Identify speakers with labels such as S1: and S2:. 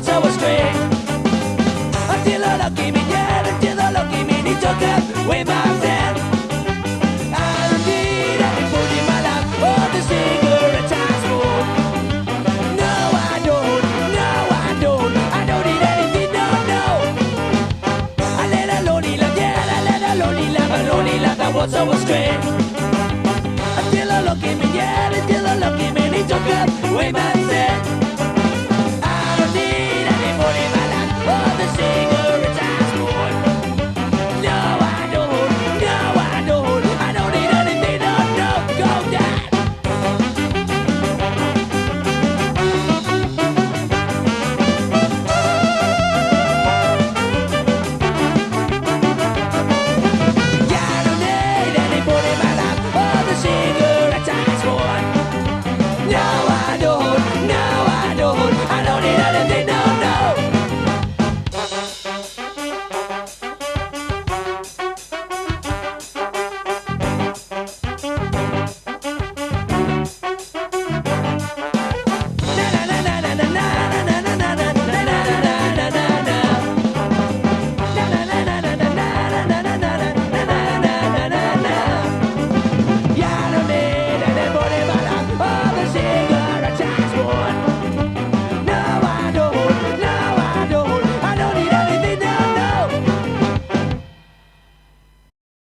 S1: was so astray. Until the lucky me, yeah, until the lucky me, he took away my friend. I don't need any food in my life, or the cigarettes I smoke. No, I don't, no, I don't, I don't need anything, no, no. I led a lonely life, yeah, I led a lonely life that was so astray. Until the lucky me, yeah, until the lucky me, he took away my